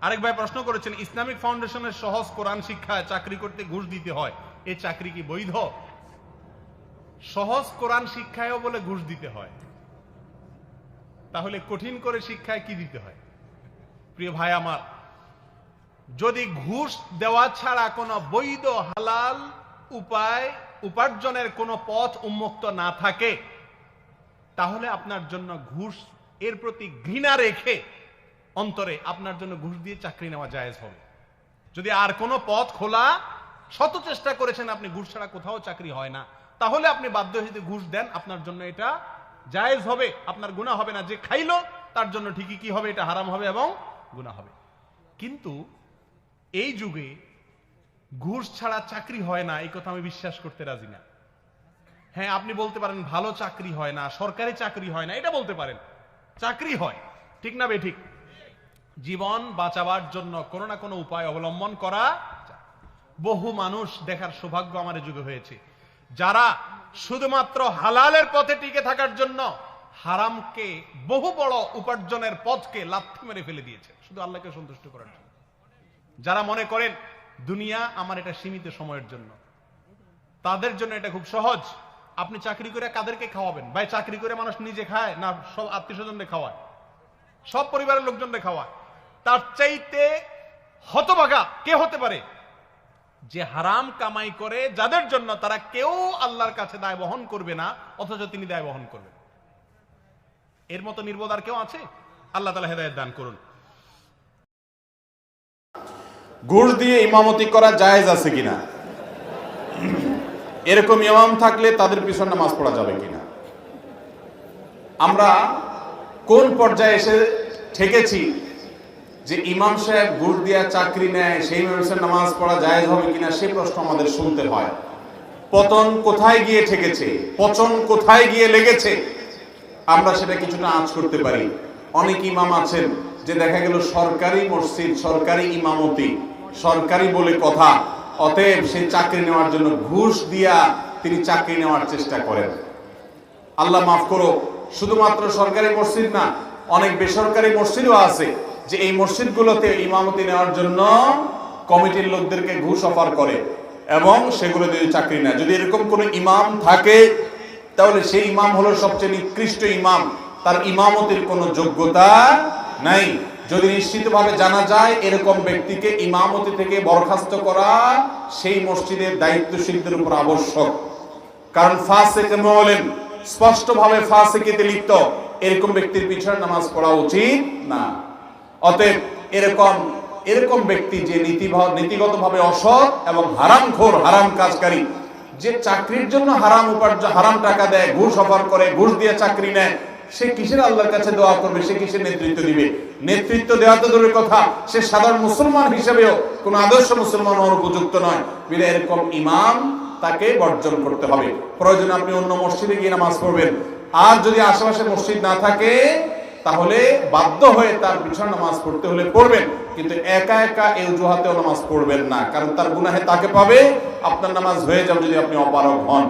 আরেক ভাই প্রশ্ন করেছেন, ইসলামিক ফাউন্ডেশনের সহজ কোরআন শিক্ষায় চাকরি করতে ঘুষ দিতে হয়, এই চাকরি কি বৈধ? সহজ কোরআন শিক্ষায়ও বলে ঘুষ দিতে হয়, তাহলে কঠিন করে শিক্ষায় কি দিতে হয়? প্রিয় ভাই আমার, যদি ঘুষ দেওয়া ছাড়া কোনো বৈধ হালাল উপায় উপার্জনের কোনো পথ উন্মুক্ত না থাকে, তাহলে আপনার জন্য ঘুষ এর প্রতি ঘৃণা রেখে অন্তরে আপনার জন্য ঘুষ দিয়ে চাকরি নেওয়া জায়েজ হবে। যদি আর কোনো পথ খোলা, শত চেষ্টা করেছেন আপনি, ঘুষ ছাড়া কোথাও চাকরি হয় না, তাহলে আপনি বাধ্য হয়ে যদি ঘুষ দেন, আপনার জন্য এটা জায়েজ হবে, আপনার গুনাহ হবে না। যে খাইলো তার জন্য ঠিকই কি হবে, এটা হারাম হবে এবং গুনাহ হবে। কিন্তু এই যুগে ঘুষ ছাড়া চাকরি হয় না, এই কথা আমি বিশ্বাস করতে রাজি না। হ্যাঁ, আপনি বলতে পারেন ভালো চাকরি হয় না, সরকারি চাকরি হয় না, এটা বলতে পারেন, চাকরি হয়, ঠিক না বেঠিক? জীবন বাঁচাবার জন্য কোনো না কোনো উপায় অবলম্বন করা। বহু মানুষ দেখার সৌভাগ্য আমার যুগে হয়েছে, যারা শুধুমাত্র হালালের পথে টিকে থাকার জন্য হারামকে, বহু বড় উপার্জনের পথকে লাথি মেরে ফেলে দিয়েছে শুধু আল্লাহকে সন্তুষ্ট করার জন্য। যারা মনে করেন দুনিয়া আমার এটা সীমিত সময়ের জন্য, তাদের জন্য এটা খুব সহজ। আপনি চাকরি করে কাদেরকে খাওয়াবেন ভাই? চাকরি করে মানুষ নিজে খায় না সব আত্মীয় স্বজনকে খাওয়ায়, সব পরিবারের লোকজনকে খাওয়ায়? তার চাইতে হতভাগা কে হতে পারে যে হারাম কামাই করে, যাদের জন্য তারা কেউ আল্লাহর কাছে দায় বহন করবে না, অথচ তিনি দায় বহন করবেন? এর মতো নির্বোধ আর কেউ আছে? আল্লাহ তাআলা হেদায়েত দান করুন। ঘুষ দিয়ে ইমামতি করা জায়েজ আছে কিনা, এরকম ইমাম থাকলে তাদের পিছনে নামাজ পড়া যাবে কিনা? আমরা কোন পর্যায়ে এসে ঠেকেছি যে ইমাম সাহেব ঘুষ দিয়ে চাকরি নেয়, সেই ইমামের নামাজ পড়া জায়েজ হবে কিনা সে প্রশ্ন আমাদের শুনতে হয়। পতন কোথায় গিয়ে ঠেকেছে, পচন কোথায় গিয়ে লেগেছে, আমরা সেটা কিছুটা আঁচ করতে পারি। অনেক ইমাম আছেন যে দেখা গেল সরকারি মসজিদ, সরকারি ইমামতি, সরকারি বলে কথা, অতএব সেই চাকরি নেওয়ার জন্য ঘুষ দিয়া তিনি চাকরি নেওয়ার চেষ্টা করেন। আল্লাহ মাফ করো, শুধুমাত্র সরকারি মসজিদ না, অনেক বেসরকারি মসজিদও আছে যে এই মসজিদগুলোতে ইমামতি নেওয়ার জন্য কমিটির লোকদেরকে ঘুষ অফার করে এবং সেগুলো দিয়ে চাকরি নেয়। যদি এরকম কোন ইমাম থাকে তাহলে সেই ইমাম হলো সবচেয়ে নিকৃষ্ট ইমাম, তার ইমামতির কোনো যোগ্যতা নাই। যদি নিশ্চিতভাবে জানা যায় এরকম ব্যক্তিকে ইমামতি থেকে বরখাস্ত করা সেই মসজিদের দায়িত্বশীলদের উপর আবশ্যক। কারণ ফাসিক মুআলিন, স্পষ্টভাবে ফাসিকিতে লিপ্ত, এরকম ব্যক্তির পিছনে নামাজ পড়া উচিত না। অতএব এরকম ব্যক্তি যে নীতিগতভাবে অসৎ এবং হারামখোর, হারাম কাজকারী, যে চাকরির জন্য হারাম উপার্জন, হারাম টাকা দেয়, ঘুষ অফার করে, ঘুষ দিয়ে চাকরি নেয়, সে কিসের আল্লাহর কাছে দোয়া করবে? সে কিসের নেতৃত্ব দিবে? নেতৃত্ব দেওয়া তো দূরের কথা, সে সাধারণ মুসলমান হিসেবেও কোন আদর্শ মুসলমান হওয়ার উপযুক্ত নয়। বিলে এরকম ইমাম তাকে বর্জন করতে হবে। প্রয়োজনে আপনি অন্য মসজিদে গিয়ে নামাজ পড়বেন, আর যদি আশেপাশে মসজিদ না থাকে তাহলে বাধ্য হয়ে তার পিছনে নামাজ পড়তে হলে পড়বেন, কিন্তু একা একা এই অজুহাতেও নামাজ পড়বেন না, কারণ তার গুনাহে তাকে পাবে, আপনার নামাজ হয়ে যাবে যদি আপনি অপারগ হন।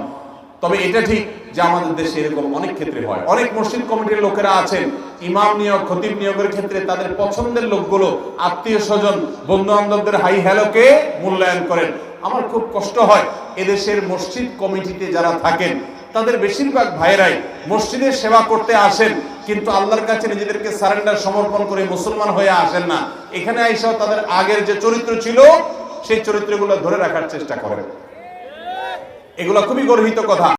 তবে এটা ঠিক যে আমাদের দেশে এরকম অনেক ক্ষেত্রে হয়। অনেক মসজিদ কমিটির লোকেরা আছেন, ইমাম নিয়োগ, খতিব নিয়োগের ক্ষেত্রে তাদের পছন্দের লোকগুলো আত্মীয় স্বজন, বন্ধু বান্ধবদের হাই হ্যালোকে মূল্যায়ন করেন। আমার খুব কষ্ট হয়, এদেশের মসজিদ কমিটিতে যারা থাকেন তাদের বেশিরভাগ ভাইরাই মসজিদের সেবা করতে আসেন, কিন্তু আল্লাহর কাছে নিজেদেরকে সারেন্ডার, সমর্পণ করে মুসলমান হয়ে আসেন না। এখানে আইসাও তাদের আগের যে চরিত্র ছিল সেই চরিত্রগুলো ধরে রাখার চেষ্টা করেন। এগুলো খুবই গর্হিত কথা।